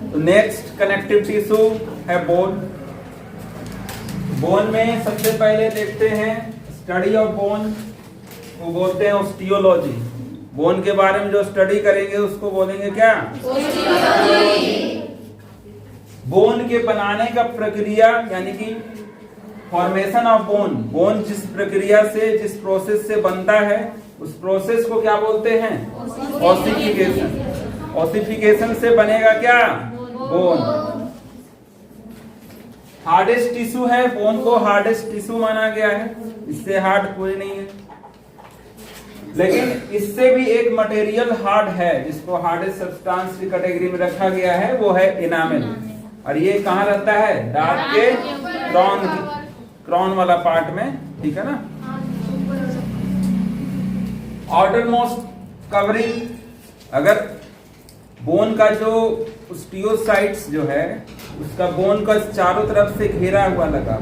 तो next connective tissue है bone. Bone में सबसे पहले देखते हैं स्टडी ऑफ बोन को बोलते हैं ऑस्टियोलॉजी। बोन के बारे में जो स्टडी करेंगे उसको बोलेंगे क्या? बोन के बनाने का प्रक्रिया यानी कि फॉर्मेशन ऑफ बोन, बोन जिस प्रक्रिया से जिस प्रोसेस से बनता है उस प्रोसेस को क्या बोलते हैं? ऑसिफिकेशन। ऑसिफिकेशन से बनेगा क्या? बोन। हार्डेस्ट टिश्यू है, बोन को हार्डेस्ट टिश्यू माना गया है, इससे हार्ड कोई नहीं है। लेकिन इससे भी एक मटेरियल हार्ड है जिसको हार्डेस्ट सब्सटेंस की कैटेगरी में रखा गया है, वो है इनामेल। और ये कहाँ रहता है? दांत के क्रॉन वाला पार्ट में, ठीक है ना। आउटरमोस्ट कवरिंग, अगर बोन का जो ऑस्टियोसाइट्स जो है उसका बोन का चारों तरफ से घेरा हुआ लगा,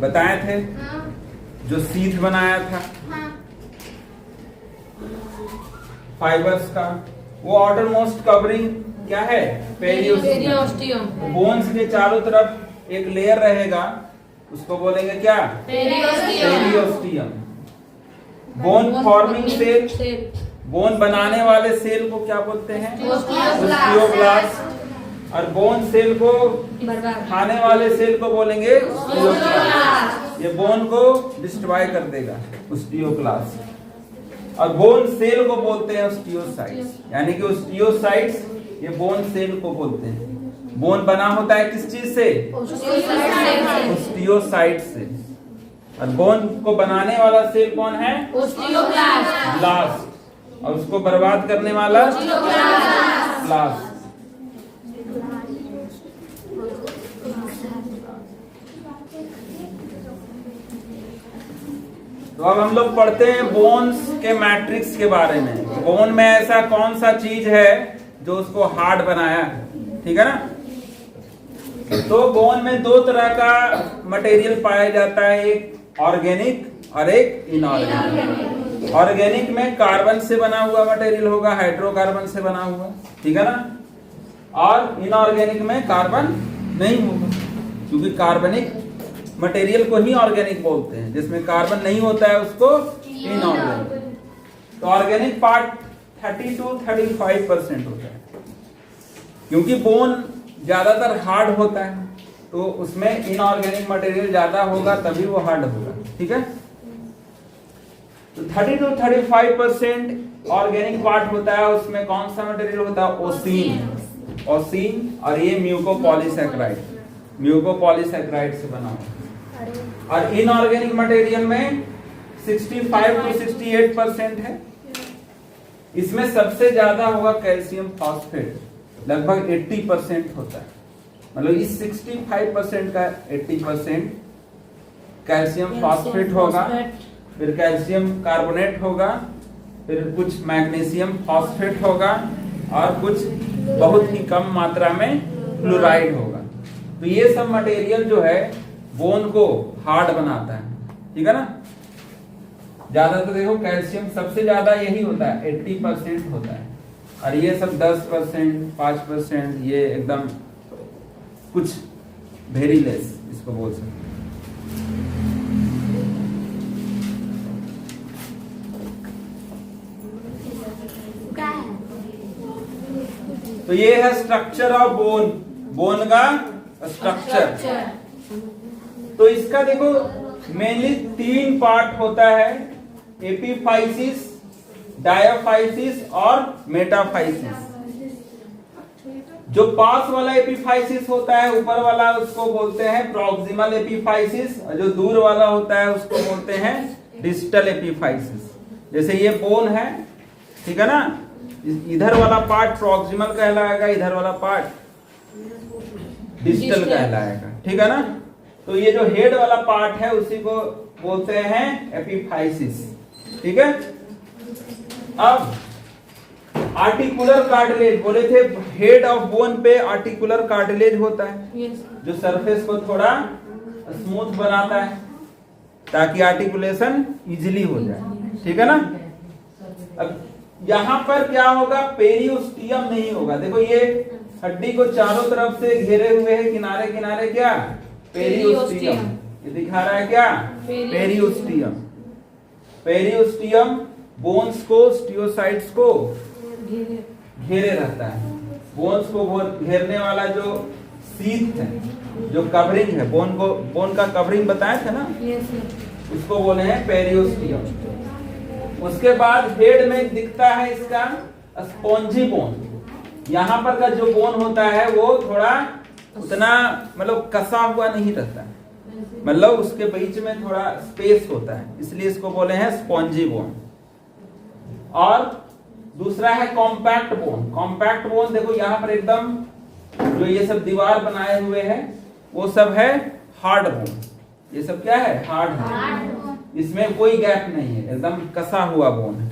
बताए थे जो सीध बनाया था फाइबर्स का, वो आउटरमोस्ट कवरिंग क्या है? पेरिओस्टियम। बोन्स के चारों तरफ एक लेयर रहेगा, उसको बोलेंगे क्या? Periosteum. Bone forming cell, bone बनाने वाले सेल को क्या बोलते हैं? ऑस्टियोब्लास्ट। और बोन सेल को खाने वाले सेल को बोलेंगे ऑस्टियोक्लास्ट। ये बोन को डिस्ट्रॉय कर देगा, ऑस्टियोक्लास्ट। और बोन सेल को बोलते हैं ऑस्टियोसाइट्स, यानी कि ऑस्टियोसाइट्स ये बोन सेल को बोलते हैं। बोन बना होता है किस चीज से? ऑस्टियोसाइट से। और बोन को बनाने वाला सेल कौन है? ऑस्टियोब्लास्ट। और उसको बर्बाद करने वाला ब्लास्ट। तो अब हम लोग पढ़ते हैं बोन्स के मैट्रिक्स के बारे में। बोन में ऐसा कौन सा चीज है जो उसको हार्ड बनाया है, ठीक है ना। तो बोन में दो तरह का मटेरियल पाया जाता है, एक ऑर्गेनिक और एक इनऑर्गेनिक। ऑर्गेनिक में कार्बन से बना हुआ मटेरियल होगा, हाइड्रोकार्बन से बना हुआ, ठीक है ना। और इनऑर्गेनिक में कार्बन नहीं होगा, क्योंकि कार्बनिक मटेरियल को ही ऑर्गेनिक बोलते हैं, जिसमें कार्बन नहीं होता है उसको इनऑर्गेनिक। तो ऑर्गेनिक पार्ट 30 to 35% होता है, क्योंकि बोन ज्यादातर हार्ड होता है तो उसमें इनऑर्गेनिक मटेरियल ज्यादा होगा, तभी वो हार्ड होगा, ठीक है। तो 30 to 35% ऑर्गेनिक पार्ट होता है, उसमें कौन सा मटेरियल होता है? ओसीन। ओसीन और ये म्यूकोपॉलीसैकेराइड, म्यूकोपॉलीसैकेराइड से बना हुआ। और इनऑर्गेनिक मटेरियल में 65 to 68% है। इसमें सबसे ज्यादा होगा कैल्शियम फॉस्फेट, लगभग 80% होता है। मतलब इस 65% का 80% कैल्शियम फॉस्फेट होगा, फिर कैल्शियम कार्बोनेट होगा, फिर कुछ मैग्नीशियम फॉस्फेट होगा और कुछ बहुत ही कम मात्रा में क्लोराइड होगा। तो ये सब मटेरियल जो है बोन को हार्ड बनाता है, ठीक है ना। ज्यादा तो देखो कैल्शियम सबसे ज्यादा यही होता है, 80% होता है। और ये सब 10%, 5%, ये एकदम कुछ वेरी लेस इसको बोल सकते हैं। तो ये है स्ट्रक्चर ऑफ बोन, बोन का स्ट्रक्चर। तो इसका देखो मेनली 3 पार्ट होता है, एपीफाइसिस, डायाफाइसिस और मेटाफाइसिस। जो पास वाला एपीफाइसिस होता है ऊपर वाला, उसको बोलते हैं प्रॉक्सिमल एपीफाइसिस, और जो दूर वाला होता है उसको बोलते हैं डिस्टल एपीफाइसिस। जैसे ये बोन है, ठीक है ना, इधर वाला पार्ट प्रॉक्सिमल कहलाएगा, इधर वाला पार्ट डिस्टल कहलाएगा, ठीक है ना। तो ये जो हेड वाला पार्ट है उसी को बोलते हैं एपीफाइसिस, ठीक है। अब आर्टिकुलर कार्टिलेज, बोले थे हेड ऑफ बोन पे आर्टिकुलर कार्टिलेज होता है, जो सरफेस को थोड़ा स्मूथ बनाता है ताकि आर्टिकुलेशन इजीली हो जाए, ठीक है ना। अब यहां पर क्या होगा? पेरिओस्टियम नहीं होगा। देखो ये हड्डी को चारों तरफ से घेरे हुए है, किनारे किनारे क्या, पेरियोस्टियम। ये दिखा रहा है क्या, पेरियोस्टियम। पेरियोस्टियम बोन्स को, स्टियोसाइट्स को घेरे रहता है। बोन्स को घेरने वाला जो सीथ है, जो कवरिंग है, बोन का कवरिंग बताया था ना, उसको बोले हैं पेरियोस्टियम। उसके बाद हेड में दिखता है इसका स्पॉन्जी बोन। यहाँ पर का जो बोन होता है वो थोड़ा उतना मतलब कसा हुआ नहीं रहता है, मतलब उसके बीच में थोड़ा स्पेस होता है, इसलिए इसको बोले हैं स्पॉन्जी बोन। और दूसरा है कॉम्पैक्ट बोन। कॉम्पैक्ट बोन देखो यहाँ पर एकदम जो ये सब दीवार बनाए हुए हैं वो सब है हार्ड बोन। ये सब क्या है, हार्ड बोन। इसमें कोई गैप नहीं है, एकदम कसा हुआ बोन है।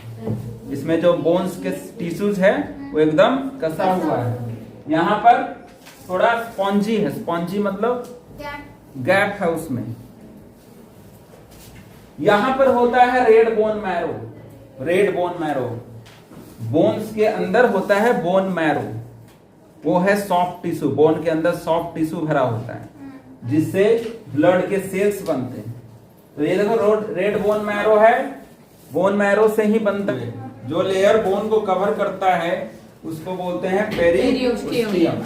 इसमें जो बोन्स के टिश्यूज है वो एकदम कसा हुआ है। यहाँ पर थोड़ा स्पॉन्जी है, स्पॉन्जी मतलब गैप है उसमें। यहाँ पर होता है red bone marrow. Red bone marrow, bones के अंदर होता है बोन मैरो, वो है सॉफ्ट टिश्यू। बोन के अंदर सॉफ्ट टिश्यू भरा होता है जिससे ब्लड के सेल्स बनते हैं। तो ये देखो रेड बोन मैरो है, बोन मैरो से ही बनता है। जो लेयर बोन को कवर करता है उसको बोलते हैं पेरियोस्टियम।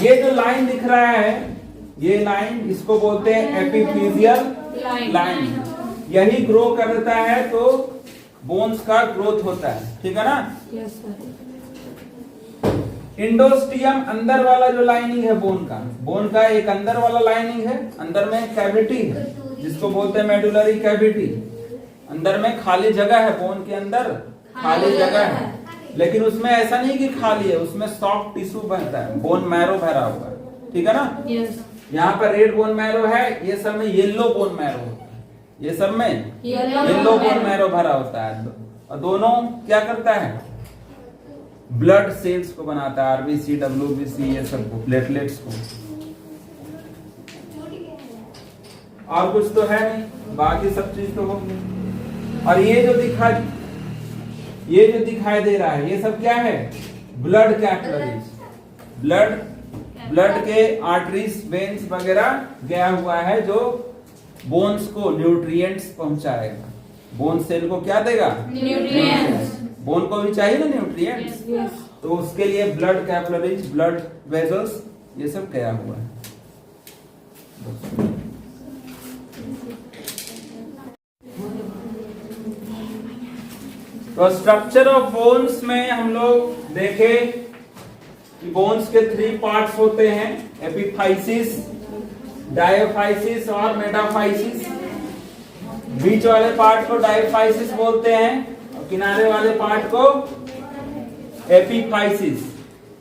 ये जो लाइन दिख रहा है, ये लाइन, इसको बोलते हैं एपिफिजियल लाइन। यही ग्रो करता है तो बोन्स का ग्रोथ होता है, ठीक है ना। Yes sir. इंडोस्टियम अंदर वाला जो लाइनिंग है बोन का एक अंदर वाला लाइनिंग है, अंदर में कैविटी है जिसको बोलते हैं मेडुलरी कैविटी। अंदर में खाली जगह है, बोन के अंदर खाली जगह है, लेकिन उसमें ऐसा नहीं कि खाली है, उसमें सॉफ्ट टिश्यू बनता है, बोन मैरो भरा हुआ है, ठीक है ना। यस। यहाँ पर रेड बोन मैरो है, ये सब में येलो बोन मैरो होता है, ये सब में येलो बोन मैरो भरा होता है। और दोनों क्या करता है, ब्लड सेल्स को बनाता है, आरबीसी, डब्ल्यूबीसी, ये सब को, प्लेटलेट्स को। और कुछ तो है नहीं, बाकी सब चीज तो होगी। और ये जो दिखाई दे रहा है ये सब क्या है, ब्लड कैपिलरीज। ब्लड के आर्टरीज, वेन्स वगैरह गया हुआ है जो बोन्स को न्यूट्रिएंट्स पहुंचाएगा। बोन सेल को क्या देगा, न्यूट्रिएंट्स। बोन को भी चाहिए ना न्यूट्रिएंट्स, तो उसके लिए ब्लड कैपिलरीज, ब्लड वेजल्स, ये सब गया हुआ है। तो स्ट्रक्चर ऑफ बोन्स में हम लोग देखे कि बोन्स के 3 पार्ट्स होते हैं, एपिफाइसिस, डायोफाइसिस और मेटाफाइसिस। बीच वाले पार्ट को डायोफाइसिस बोलते हैं और किनारे वाले पार्ट को एपिफाइसिस।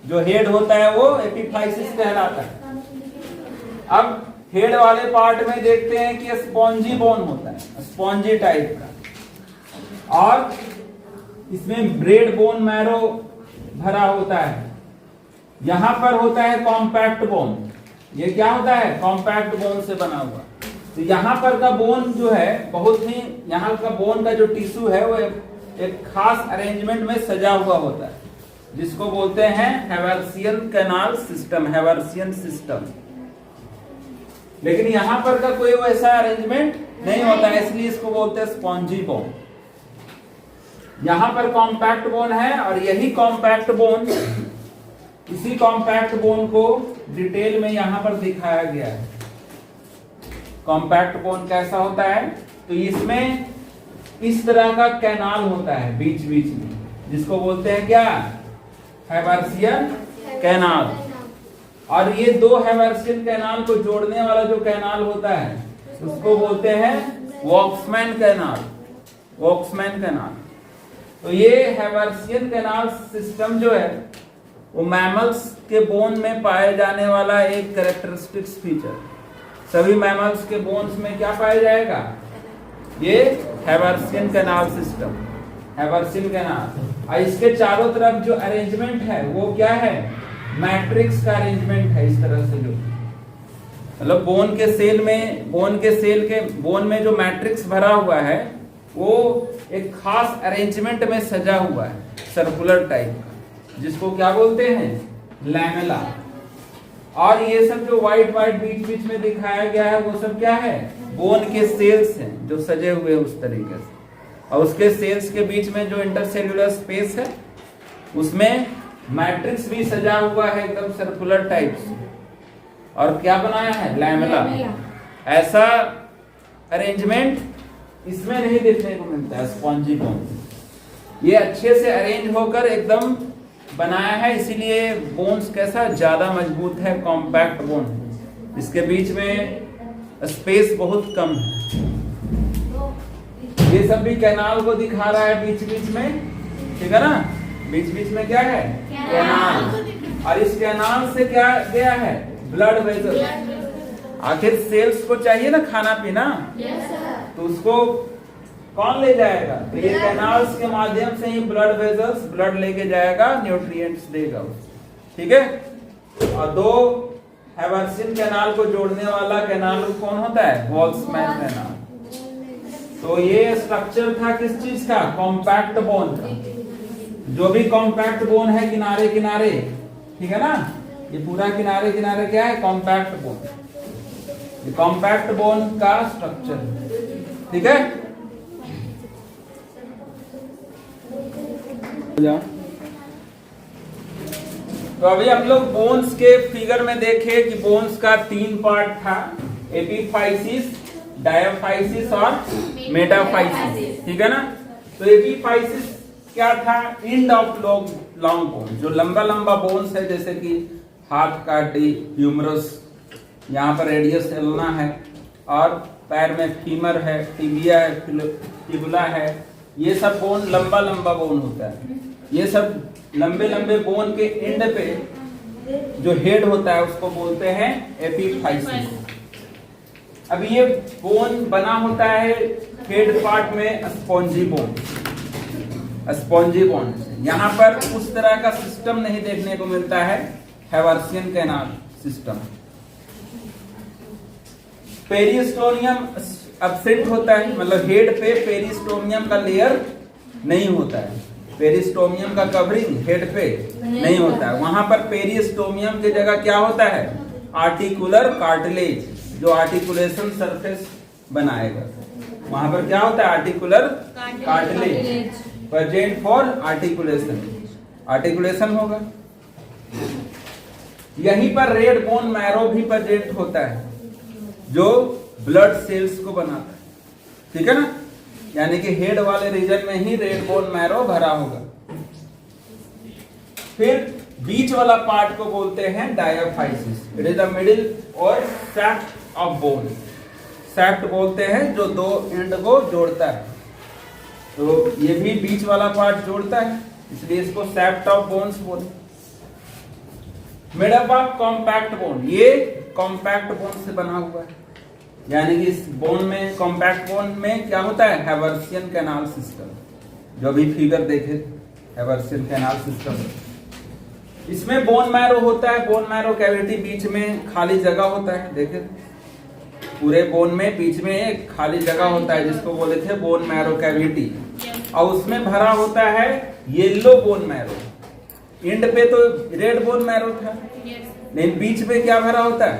जो हेड होता है वो एपिफाइसिस कहलाता है। अब हेड वाले पार्ट में देखते हैं कि स्पॉन्जी बोन होता है, स्पॉन्जी टाइप का, और इसमें रेड बोन मैरो भरा होता है। यहां पर होता है कॉम्पैक्ट बोन। ये क्या होता है, कॉम्पैक्ट बोन से बना हुआ। तो यहाँ पर का बोन जो है बहुत ही, यहाँ का बोन का जो टिश्यू है वो एक खास अरेंजमेंट में सजा हुआ होता है जिसको बोलते हैं Haversian canal system, Haversian system. लेकिन यहाँ पर का कोई वैसा अरेंजमेंट नहीं होता है, इसलिए इसको बोलते हैं स्पॉन्जी बोन। यहाँ पर कॉम्पैक्ट बोन है और यही कॉम्पैक्ट बोन, इसी कॉम्पैक्ट बोन को डिटेल में यहाँ पर दिखाया गया है। कॉम्पैक्ट बोन कैसा होता है, तो इसमें इस तरह का कैनाल होता है बीच बीच में, जिसको बोलते हैं क्या, हैवर्सियन कैनाल। और ये 2 हैवर्सियन कैनाल को जोड़ने वाला जो कैनाल होता है उसको बोलते हैं वॉक्समैन कैनाल, वॉक्समैन कैनाल। तो ये हैवर्सियन कैनाल सिस्टम जो है वो मैमल्स के बोन में पाए जाने वाला एक कैरेक्टरिस्टिक्स फीचर। सभी मैमल्स के बोन्स में क्या पाया जाएगा, ये Haversian canal system, Haversian canal. और इसके चारों तरफ जो अरेंजमेंट है वो क्या है, मैट्रिक्स का अरेंजमेंट है। इस तरह से जो मतलब बोन में जो मैट्रिक्स भरा हुआ है वो एक खास अरेंजमेंट में सजा हुआ है, सर्कुलर टाइप का। जिसको क्या बोलते हैं, लैमेला। और ये सब जो व्हाइट व्हाइट बीच बीच में दिखाया गया है वो सब क्या है, बोन के सेल्स हैं जो सजे हुए उस तरीके से। और उसके सेल्स के बीच में जो इंटरसेल्यूलर स्पेस है उसमें मैट्रिक्स भी सजा हुआ है एकदम सर्कुलर टाइप से। और क्या बनाया है, लैमेला। ऐसा अरेंजमेंट इसमें नहीं देखने को मिलता है स्पॉन्जी बोन। ये अच्छे से अरेंज होकर एकदम बनाया है, इसीलिए बोन्स कैसा ज्यादा मजबूत है, कॉम्पैक्ट बोन है। इसके बीच में स्पेस बहुत कम है। ये सब भी कैनाल को दिखा रहा है बीच बीच में, ठीक है ना। बीच बीच में क्या है, कैनाल। और इस कैनाल से क्या गया है, ब्लड वेसल। आखिर सेल्स को चाहिए ना खाना पीना, तो उसको कौन ले जाएगा, तो ये कैनाल्स के माध्यम से ही ब्लड वेसल्स ब्लड लेके जाएगा, न्यूट्रिएंट्स देगा, ठीक है। और दो हैवर्सियन कैनाल को जोड़ने वाला कैनाल कौन होता है, वॉल्समैन कैनाल। तो ये स्ट्रक्चर था किस चीज का, कॉम्पैक्ट बोन का। जो भी कॉम्पैक्ट बोन है किनारे किनारे, ठीक है ना, ये पूरा किनारे किनारे क्या है, कॉम्पैक्ट बोन। ये कॉम्पैक्ट बोन का स्ट्रक्चर, ठीक है। तो अभी हम लोग बोन्स के फिगर में देखे कि बोन्स का 3 पार्ट था, एपिफाइसिस, डायाफाइसिस और मेटाफाइसिस, ठीक है ना। तो एपिफाइसिस क्या था, एंड ऑफ लॉन्ग बोन, जो लंबा लंबा बोन्स है, जैसे कि हाथ का ह्यूमरस, यहाँ पर रेडियस एल्ना है, और पैर में फीमर है, टिबिया है, फिबुला है। ये सब बोन लंबा लंबा बोन होता है। ये सब लंबे लंबे बोन के एंड पे जो हेड होता है उसको बोलते हैं एपिफाइसिस। अब ये बोन बना होता है हेड पार्ट में स्पॉन्जी बोन, स्पॉन्जी बोन। यहाँ पर उस तरह का सिस्टम नहीं देखने को मिलता है, हैवर्सियन कैनाल सिस्टम। पेरिस्टोनियम एब्सेंट होता है, मतलब हेड पे पेरिस्टोनियम का लेयर नहीं होता है, पेरिस्टोमियम का कवरिंग हेड पे नहीं होता है। वहां पर पेरिस्टोमियम की जगह क्या होता है, आर्टिकुलर कार्टिलेज, जो आर्टिकुलेशन सरफेस बनाएगा। वहां पर क्या होता है, articular cartilage present for articulation, articulation होगा। यहीं पर रेड बोन मैरो भी प्रेजेंट होता है, जो ब्लड सेल्स को बनाता है, ठीक है ना। यानी कि हेड वाले रीजन में ही रेड बोन मैरो भरा होगा। फिर बीच वाला पार्ट को बोलते हैं diaphysis, it is the middle और सैफ्ट ऑफ बोन। सैफ्ट बोलते हैं जो दो एंड को जोड़ता है, तो ये भी बीच वाला पार्ट जोड़ता है, इसलिए इसको सैफ्ट ऑफ बोन्स बोलते। Made up of compact bone, ये कॉम्पैक्ट बोन से बना हुआ है। यानी कि इस बोन में, कॉम्पैक्ट बोन में क्या होता है, हैवर्सियन कैनाल सिस्टम, जो भी फिगर देखे हैवर्सियन कैनाल सिस्टम। इसमें बोन मैरो होता है, बोन मैरो कैविटी, बीच में खाली जगह होता है, देखे पूरे बोन में बीच में एक खाली जगह होता है जिसको बोले थे बोन मैरो कैविटी, और उसमें भरा होता है येलो बोन मैरो। एंड पे तो रेड बोन मैरो था, लेकिन बीच में क्या भरा होता है,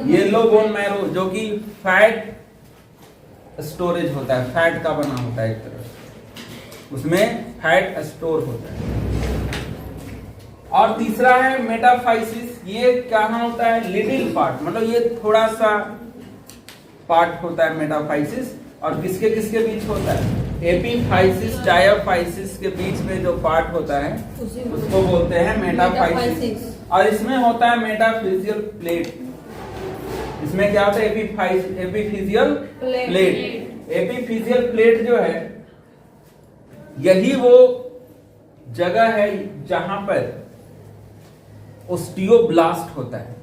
येलो बोन मैरो, जो कि फैट स्टोरेज होता है, फैट का बना होता है एक तरह, उसमें फैट स्टोर होता है। और तीसरा है मेटाफाइसिस, ये कहाँ होता है, लिटिल पार्ट, मतलब ये थोड़ा सा पार्ट होता है मेटाफाइसिस। और किसके किसके बीच होता है, एपिफाइसिस डायाफाइसिस के बीच में जो पार्ट होता है उसको बोलते हैं मेटाफाइसिस। और इसमें होता है मेटाफिजियल प्लेट। इसमें क्या होता है, एपिफिजियल प्लेट। एपिफिजियल प्लेट जो है, यही वो जगह है जहां पर ओस्टियोब्लास्ट होता है।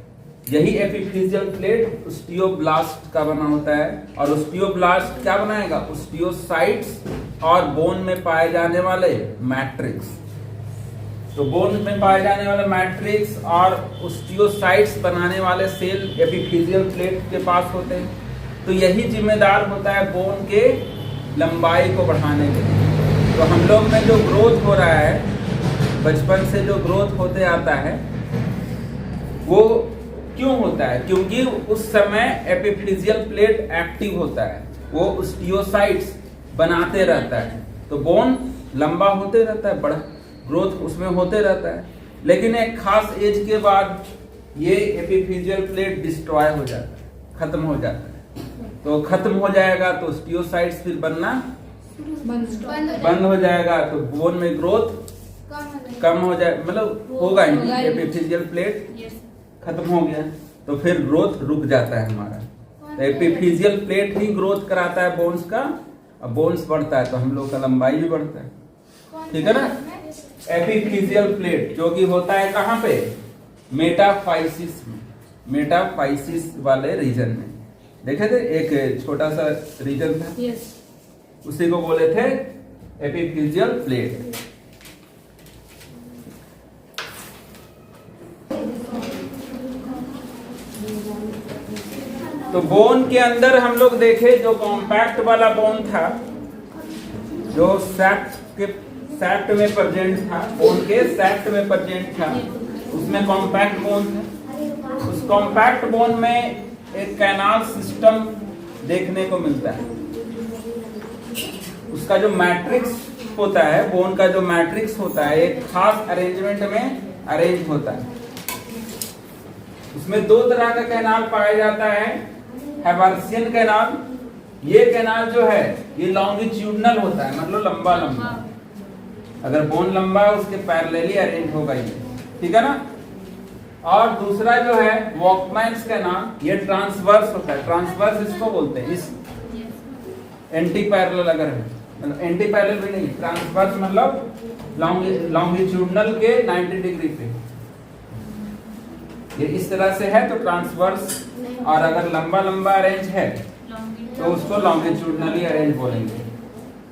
यही एपिफिजियल प्लेट ओस्टियोब्लास्ट का बना होता है। और ओस्टियोब्लास्ट क्या बनाएगा, ओस्टियोसाइट्स और बोन में पाए जाने वाले मैट्रिक्स। तो बोन में पाए जाने वाले मैट्रिक्स और ओस्टियोसाइट्स बनाने वाले सेल एपिफिजियल प्लेट के पास होते हैं। तो यही जिम्मेदार होता है बोन के लंबाई को बढ़ाने के लिए। तो हम लोग में जो ग्रोथ हो रहा है बचपन से जो ग्रोथ होते आता है वो क्यों होता है? क्योंकि उस समय एपिफिजियल प्लेट एक्टिव होता है, वो ओस्टियोसाइट्स बनाते रहता है, तो बोन लंबा होते रहता है, बड़ा ग्रोथ उसमें होते रहता है। लेकिन एक खास एज के बाद ये एपिफिजियल प्लेट डिस्ट्रॉय हो जाता है, खत्म हो जाता है। तो खत्म हो जाएगा तो ओस्टियोसाइट्स फिर बनना बंद हो जाएगा, तो बोन में ग्रोथ कम हो जाए, मतलब होगा ही नहीं। एपिफिजियल प्लेट खत्म हो गया तो फिर ग्रोथ रुक जाता है हमारा। तो एपिफिजियल प्लेट ही ग्रोथ कराता है बोन्स का, अब बोन्स बढ़ता है तो हम लोग का लंबाई भी बढ़ता है, ठीक है ना। एपिफिजियल प्लेट जो कि होता है कहाँ पे? मेटाफाइसिस में, मेटाफाइसिस वाले रीजन में। देखे थे एक छोटा सा रीजन था, उसी को बोले थे एपिफिजियल प्लेट। तो बोन के अंदर हम लोग देखे जो कॉम्पैक्ट वाला बोन था, जो सैक्ट में प्रेजेंट था, बोन के सैक्ट में प्रेजेंट था, उसमें कॉम्पैक्ट बोन था। उस कॉम्पैक्ट बोन में एक कैनाल सिस्टम देखने को मिलता है। उसका जो मैट्रिक्स होता है, बोन का जो मैट्रिक्स होता है, एक खास अरेंजमेंट में अरेंज होता है। उसमें दो तरह का कैनाल पाया जाता है, हैवर्सियन कैनाल। ये कैनाल जो है ये लॉन्गिट्यूडनल होता है, मतलब लंबा लंबा, अगर बोन लंबा है उसके पैरेलली अरेंज होगा ये, ठीक है ना। और दूसरा जो है वॉकमैन्स कैनाल, ये ट्रांसवर्स होता है। ट्रांसवर्स इसको बोलते हैं, इस एंटी पैरेलल अगर है, मतलब एंटी पैरेलल भी नहीं, ट्रांसवर्स मतलब लॉन्गिट्यूडनल के 90 डिग्री पे, ये इस तरह से है तो ट्रांसवर्स। और अगर लंबा लंबा अरेंज है तो उसको लॉन्गिट्यूडनली अरेंज बोलेंगे।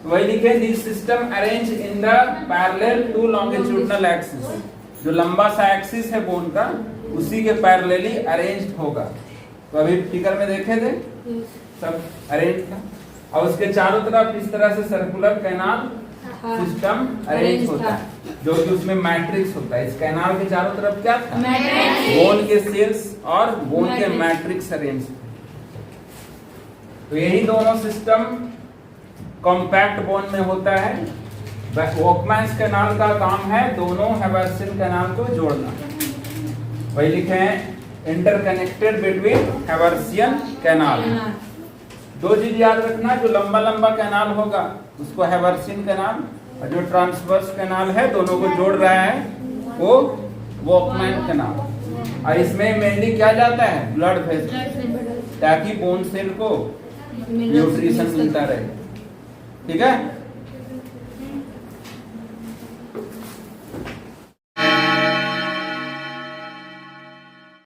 तो वही लिखे, this system arrange in the parallel to longitudinal axis. जो लंबा सा एक्सिस है बोन का, उसी के पैरेलली अरेंज होगा। तो अभी फिगर में देखे थे सब अरेंज था, और उसके चारों तरफ इस तरह से सर्कुलर कैनाल सिस्टम अरेंज होता है, जो कि उसमें मैट्रिक्स होता है। इस कैनाल के चारों तरफ क्या था? बोन के सेल्स और बोन के मैट्रिक्स अरेंज। तो यही दोनों सिस्टम कॉम्पैक्ट बोन में होता है। वॉकमैन्स कैनाल का काम है दोनों हैवर्सियन कैनाल को जोड़ना। वही लिखे हैं, इंटरकनेक्टेड बिटवीन हैवर्सियन कैनाल। दो चीज याद रखना, जो लंबा लंबा कैनाल होगा उसको हैवर्सियन कैनाल, और जो ट्रांसवर्स कैनाल है दोनों को जोड़ रहा है वो वॉकमैन कैनाल। और इसमें मेनली क्या जाता है? ब्लड वेसल, ताकि बोन सेल को न्यूट्रिशन मिलता रहे, ठीक है।